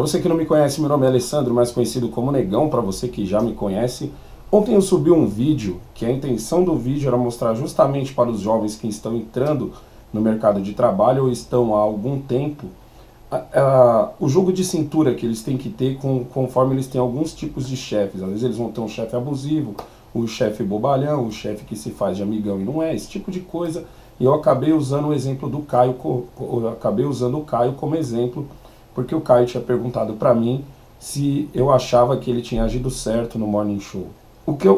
você que não me conhece, meu nome é Alessandro, mais conhecido como Negão, para você que já me conhece. Ontem eu subi um vídeo, que a intenção do vídeo era mostrar justamente para os jovens que estão entrando no mercado de trabalho ou estão há algum tempo, o jogo de cintura que eles têm que ter conforme eles têm alguns tipos de chefes. Às vezes eles vão ter um chefe abusivo, o chefe bobalhão, o chefe que se faz de amigão e não é, esse tipo de coisa. E eu acabei usando o exemplo do Caio, como exemplo, porque o Caio tinha perguntado para mim se eu achava que ele tinha agido certo no Morning Show.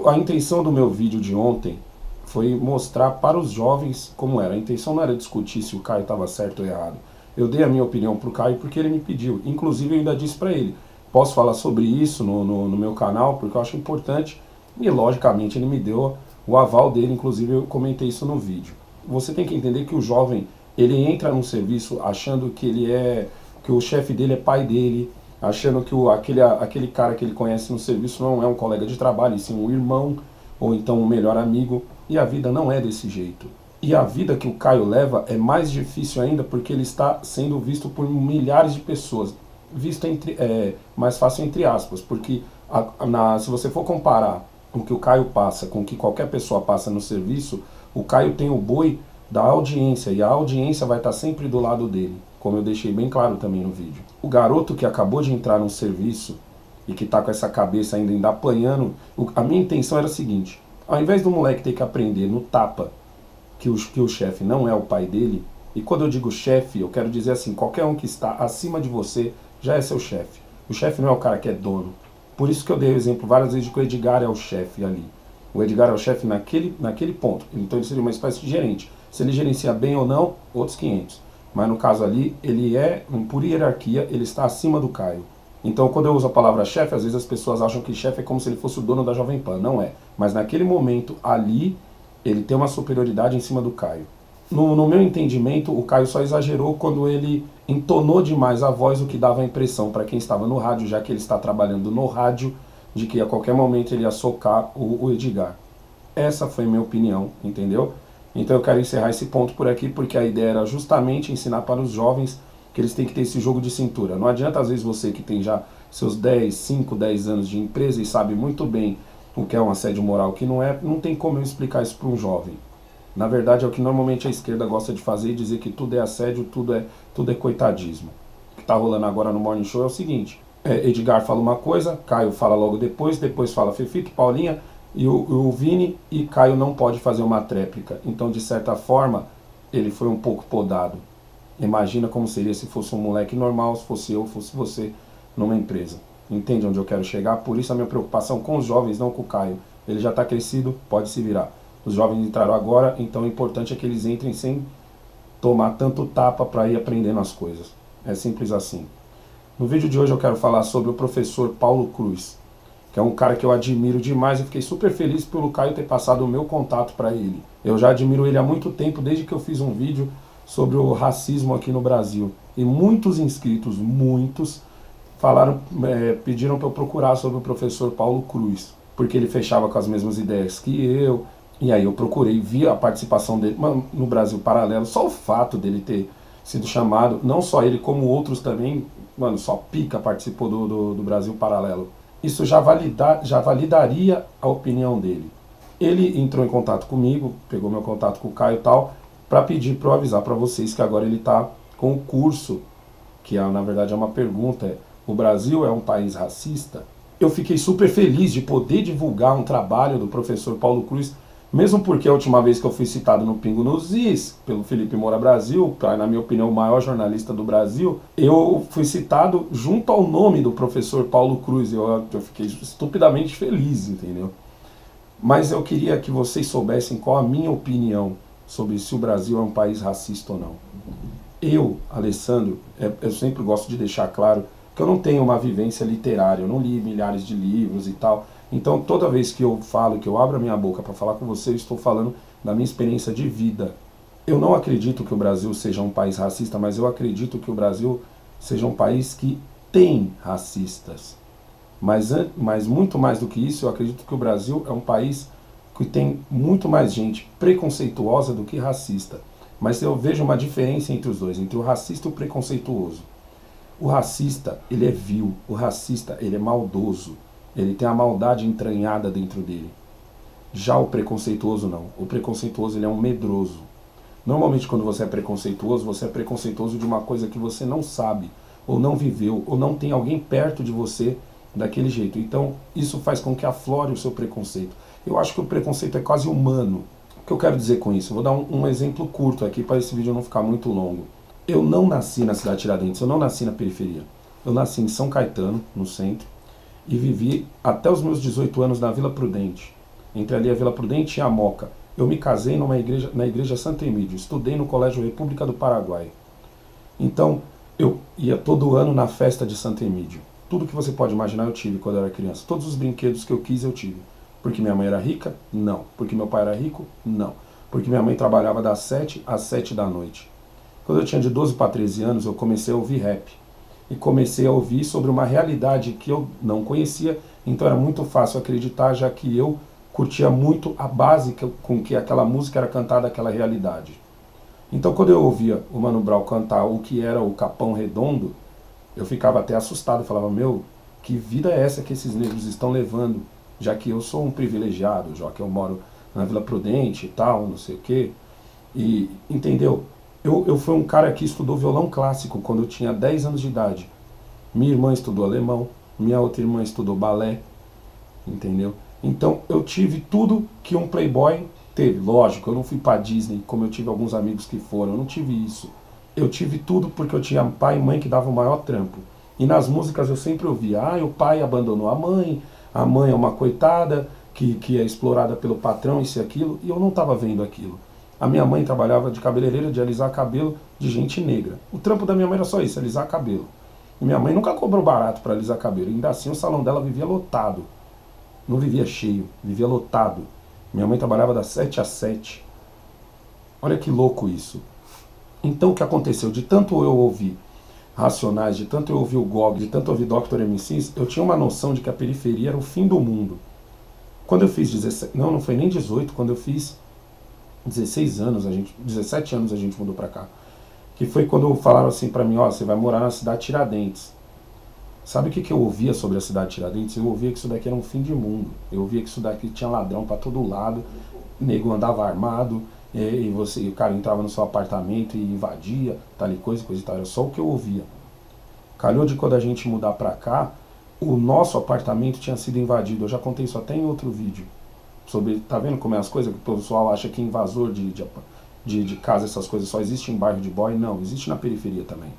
A intenção do meu vídeo de ontem foi mostrar para os jovens como era. A intenção não era discutir se o Caio estava certo ou errado. Eu dei a minha opinião para o Caio porque ele me pediu. Inclusive eu ainda disse para ele, posso falar sobre isso no meu canal, porque eu acho importante. E logicamente ele me deu o aval dele, inclusive eu comentei isso no vídeo. Você tem que entender que o jovem, ele entra num serviço achando que o chefe dele é pai dele, achando que aquele cara que ele conhece no serviço não é um colega de trabalho, e sim um irmão, ou então um melhor amigo, e a vida não é desse jeito. E a vida que o Caio leva é mais difícil ainda porque ele está sendo visto por milhares de pessoas, mais fácil entre aspas, porque se você for comparar o que o Caio passa com o que qualquer pessoa passa no serviço, o Caio tem o boi da audiência, e a audiência vai estar sempre do lado dele, como eu deixei bem claro também no vídeo. O garoto que acabou de entrar no serviço e que está com essa cabeça ainda apanhando, a minha intenção era a seguinte: ao invés do moleque ter que aprender no tapa que o chefe não é o pai dele, e quando eu digo chefe, eu quero dizer assim, qualquer um que está acima de você já é seu chefe. O chefe não é o cara que é dono. Por isso que eu dei o exemplo várias vezes de que o Edgar é o chefe ali. O Edgar é o chefe naquele ponto, então ele seria uma espécie de gerente. Se ele gerencia bem ou não, outros 500. Mas no caso ali, ele por hierarquia, ele está acima do Caio. Então quando eu uso a palavra chefe, às vezes as pessoas acham que chefe é como se ele fosse o dono da Jovem Pan. Não é. Mas naquele momento ali, ele tem uma superioridade em cima do Caio. No meu entendimento, o Caio só exagerou quando ele entonou demais a voz, o que dava a impressão para quem estava no rádio, já que ele está trabalhando no rádio, de que a qualquer momento ele ia socar o Edgar. Essa foi a minha opinião, entendeu? Então eu quero encerrar esse ponto por aqui, porque a ideia era justamente ensinar para os jovens que eles têm que ter esse jogo de cintura. Não adianta às vezes você que tem já seus 5, 10 anos de empresa e sabe muito bem o que é um assédio moral, o que não é, não tem como eu explicar isso para um jovem. Na verdade é o que normalmente a esquerda gosta de fazer, dizer que tudo é assédio, tudo é coitadismo. O que está rolando agora no Morning Show é o seguinte: Edgar fala uma coisa, Caio fala logo depois fala Fefito, Paulinha e o Vini, e Caio não pode fazer uma tréplica. Então, de certa forma, ele foi um pouco podado. Imagina como seria se fosse um moleque normal, se fosse eu, fosse você numa empresa. Entende onde eu quero chegar? Por isso a minha preocupação com os jovens, não com o Caio. Ele já está crescido, pode se virar. Os jovens entraram agora, então o importante é que eles entrem sem tomar tanto tapa para ir aprendendo as coisas. É simples assim. No vídeo de hoje eu quero falar sobre o professor Paulo Cruz, que é um cara que eu admiro demais e fiquei super feliz pelo Caio ter passado o meu contato para ele. Eu já admiro ele há muito tempo, desde que eu fiz um vídeo sobre o racismo aqui no Brasil. E muitos inscritos, pediram para eu procurar sobre o professor Paulo Cruz, porque ele fechava com as mesmas ideias que eu. E aí eu procurei, vi a participação dele no Brasil Paralelo. Só o fato dele ter sido chamado, não só ele como outros também, só pica participou do Brasil Paralelo. Isso já validaria a opinião dele. Ele entrou em contato comigo, pegou meu contato com o Caio e tal, para pedir para eu avisar para vocês que agora ele está com o curso, que na verdade é uma pergunta: o Brasil é um país racista? Eu fiquei super feliz de poder divulgar um trabalho do professor Paulo Cruz, mesmo porque a última vez que eu fui citado no Pingo nos Is, pelo Felipe Moura Brasil, na minha opinião o maior jornalista do Brasil, eu fui citado junto ao nome do professor Paulo Cruz. Eu fiquei estupidamente feliz, entendeu? Mas eu queria que vocês soubessem qual a minha opinião sobre se o Brasil é um país racista ou não. Eu, Alessandro, eu sempre gosto de deixar claro que eu não tenho uma vivência literária, eu não li milhares de livros e tal. Então toda vez que eu falo, que eu abro a minha boca para falar com você, eu estou falando da minha experiência de vida. Eu não acredito que o Brasil seja um país racista, mas eu acredito que o Brasil seja um país que tem racistas. Mas muito mais do que isso, eu acredito que o Brasil é um país que tem muito mais gente preconceituosa do que racista. Mas eu vejo uma diferença entre os dois, entre o racista e o preconceituoso. O racista, ele é vil, o racista, ele é maldoso, ele tem a maldade entranhada dentro dele. Já o preconceituoso não, o preconceituoso ele é um medroso. Normalmente quando você é preconceituoso de uma coisa que você não sabe, ou não viveu, ou não tem alguém perto de você daquele jeito. Então isso faz com que aflore o seu preconceito. Eu acho que o preconceito é quase humano. O que eu quero dizer com isso? Vou dar um exemplo curto aqui para esse vídeo não ficar muito longo. Eu não nasci na cidade de Tiradentes, eu não nasci na periferia. Eu nasci em São Caetano, no centro, e vivi até os meus 18 anos na Vila Prudente. Entre ali a Vila Prudente e a Moca. Eu me casei na igreja Santo Emídio, estudei no Colégio República do Paraguai. Então, eu ia todo ano na festa de Santo Emídio. Tudo que você pode imaginar eu tive quando eu era criança. Todos os brinquedos que eu quis eu tive. Porque minha mãe era rica? Não. Porque meu pai era rico? Não. Porque minha mãe trabalhava das 7 às 7 da noite. Quando eu tinha de 12 para 13 anos, eu comecei a ouvir rap. E comecei a ouvir sobre uma realidade que eu não conhecia, então era muito fácil acreditar, já que eu curtia muito a base com que aquela música era cantada, aquela realidade. Então quando eu ouvia o Mano Brown cantar o que era o Capão Redondo, eu ficava até assustado, falava, meu, que vida é essa que esses negros estão levando, já que eu sou um privilegiado, já que eu moro na Vila Prudente e tal, não sei o quê. E, entendeu? Eu fui um cara que estudou violão clássico quando eu tinha 10 anos de idade. Minha irmã estudou alemão, minha outra irmã estudou balé, entendeu? Então eu tive tudo que um playboy teve. Lógico, eu não fui pra Disney como eu tive alguns amigos que foram, eu não tive isso. Eu tive tudo porque eu tinha pai e mãe que davam o maior trampo. E nas músicas eu sempre ouvia, o pai abandonou a mãe é uma coitada que é explorada pelo patrão, isso e aquilo, e eu não estava vendo aquilo. A minha mãe trabalhava de cabeleireira, de alisar cabelo de gente negra. O trampo da minha mãe era só isso, alisar cabelo. E minha mãe nunca cobrou barato para alisar cabelo. Ainda assim o salão dela vivia lotado. Não vivia cheio, vivia lotado. Minha mãe trabalhava das 7 às 7. Olha que louco isso. Então o que aconteceu? De tanto eu ouvir Racionais, de tanto eu ouvir o GOG, de tanto eu ouvir Dr. MCs, eu tinha uma noção de que a periferia era o fim do mundo. Quando eu fiz 17, não foi nem 18, quando eu fiz 16 anos, 17 anos a gente mudou pra cá. Que foi quando falaram assim pra mim, você vai morar na cidade de Tiradentes. Sabe o que eu ouvia sobre a cidade de Tiradentes? Eu ouvia que isso daqui era um fim de mundo. Eu ouvia que isso daqui tinha ladrão pra todo lado, nego andava armado, e o cara entrava no seu apartamento e invadia, tal e coisa e tal. Era só o que eu ouvia. Calhou de quando a gente mudar pra cá, o nosso apartamento tinha sido invadido. Eu já contei isso até em outro vídeo. Sobre, tá vendo como é as coisas? Que o pessoal acha que invasor de casa, essas coisas só existe em bairro de boy. Não, existe na periferia também.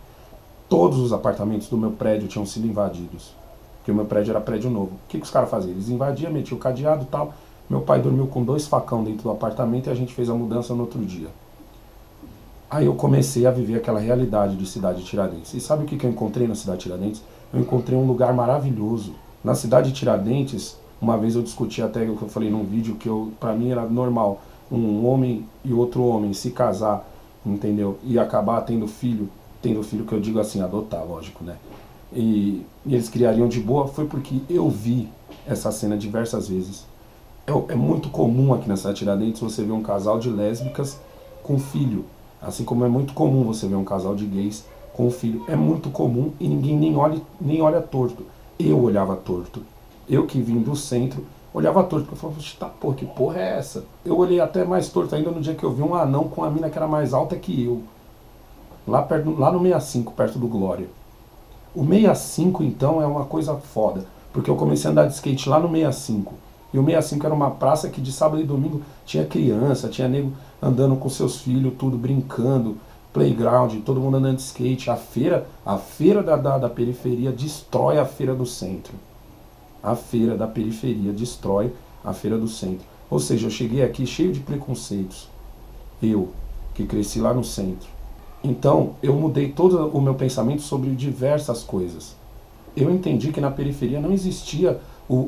Todos os apartamentos do meu prédio tinham sido invadidos. Porque o meu prédio era prédio novo. O que os caras faziam? Eles invadiam, metiam o cadeado e tal. Meu pai dormiu com 2 facão dentro do apartamento e a gente fez a mudança no outro dia. Aí eu comecei a viver aquela realidade de cidade de Tiradentes. E sabe o que eu encontrei na cidade de Tiradentes? Eu encontrei um lugar maravilhoso. Na cidade de Tiradentes, uma vez eu discuti até o que eu falei num vídeo, que pra mim era normal um homem e outro homem se casar, entendeu? E acabar tendo filho que eu digo assim, adotar, lógico, né? E eles criariam de boa, foi porque eu vi essa cena diversas vezes. É muito comum aqui na cidade de Tiradentes você ver um casal de lésbicas com filho. Assim como é muito comum você ver um casal de gays com filho. É muito comum e ninguém nem olha torto. Eu olhava torto. Eu que vim do centro, olhava torto. Eu falava, porra, que porra é essa? Eu olhei até mais torto ainda no dia que eu vi um anão com a mina que era mais alta que eu. Lá no 65, perto do Glória. O 65, então, é uma coisa foda. Porque eu comecei a andar de skate lá no 65. E o 65 era uma praça que de sábado e domingo tinha criança, tinha nego andando com seus filhos, tudo brincando, playground, todo mundo andando de skate. A feira da periferia destrói a feira do centro. A feira da periferia destrói a feira do centro. Ou seja, eu cheguei aqui cheio de preconceitos. Eu, que cresci lá no centro. Então, eu mudei todo o meu pensamento sobre diversas coisas. Eu entendi que na periferia não existia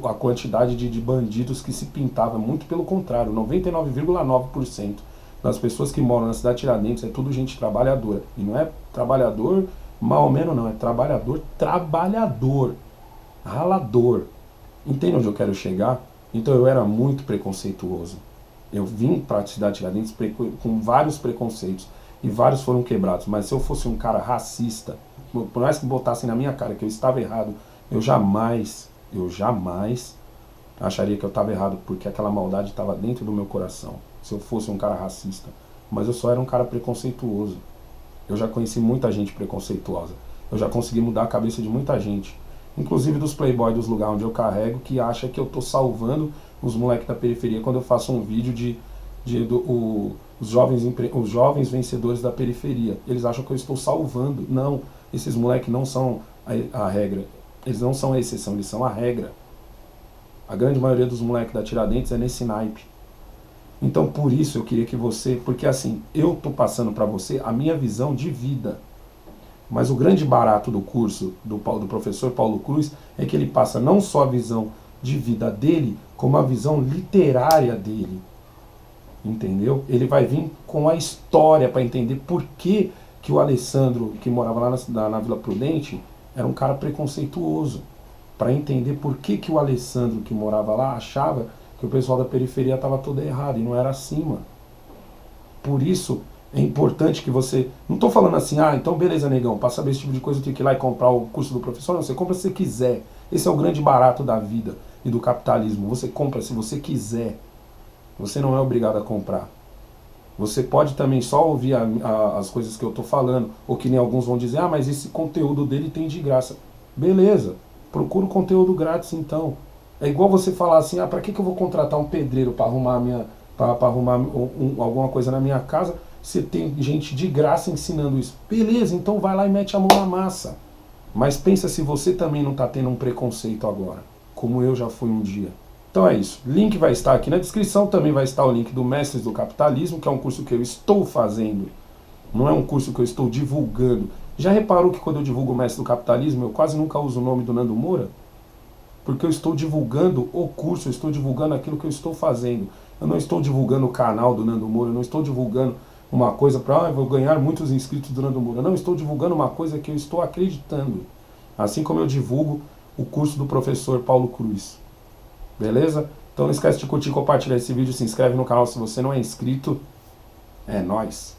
a quantidade de bandidos que se pintava. Muito pelo contrário, 99,9% das pessoas que moram na cidade de Tiradentes é tudo gente trabalhadora. E não é trabalhador mal ou menos não, é trabalhador, ralador. Entende onde eu quero chegar? Então eu era muito preconceituoso. Eu vim para a cidade de Tiradentes com vários preconceitos. E vários foram quebrados. Mas se eu fosse um cara racista, por mais que botassem na minha cara que eu estava errado, eu jamais acharia que eu estava errado, porque aquela maldade estava dentro do meu coração, se eu fosse um cara racista. Mas eu só era um cara preconceituoso. Eu já conheci muita gente preconceituosa. Eu já consegui mudar a cabeça de muita gente, inclusive dos playboys dos lugares onde eu carrego, que acha que eu tô salvando os moleques da periferia quando eu faço um vídeo os jovens vencedores da periferia. Eles acham que eu estou salvando. Não, esses moleques não são a regra. Eles não são a exceção, eles são a regra. A grande maioria dos moleques da Tiradentes é nesse naipe. Então por isso eu queria que você, porque assim, eu tô passando para você a minha visão de vida. Mas o grande barato do curso do professor Paulo Cruz é que ele passa não só a visão de vida dele, como a visão literária dele. Entendeu? Ele vai vir com a história para entender por que o Alessandro, que morava lá na Vila Prudente, era um cara preconceituoso. Para entender por que o Alessandro, que morava lá, achava que o pessoal da periferia estava todo errado, e não era assim, mano. Por isso é importante que você... Não estou falando assim, então beleza, negão, para saber esse tipo de coisa eu tenho que ir lá e comprar o curso do professor. Não, você compra se você quiser. Esse é o grande barato da vida e do capitalismo. Você compra se você quiser. Você não é obrigado a comprar. Você pode também só ouvir as coisas que eu estou falando, ou que nem alguns vão dizer, mas esse conteúdo dele tem de graça. Beleza, procura o conteúdo grátis então. É igual você falar assim, para que eu vou contratar um pedreiro para arrumar, alguma coisa na minha casa, se tem gente de graça ensinando isso. Beleza, então vai lá e mete a mão na massa. Mas pensa se você também não está tendo um preconceito agora, como eu já fui um dia. Então é isso, link vai estar aqui na descrição, também vai estar o link do Mestres do Capitalismo, que é um curso que eu estou fazendo, não é um curso que eu estou divulgando. Já reparou que quando eu divulgo o Mestre do Capitalismo, eu quase nunca uso o nome do Nando Moura? Porque eu estou divulgando o curso, eu estou divulgando aquilo que eu estou fazendo. Eu não estou divulgando o canal do Nando Moura, eu não estou divulgando uma coisa para, eu vou ganhar muitos inscritos do Nando Moura. Não, estou divulgando uma coisa que eu estou acreditando. Assim como eu divulgo o curso do professor Paulo Cruz. Beleza? Então não esquece de curtir, compartilhar esse vídeo, se inscreve no canal se você não é inscrito. É nóis!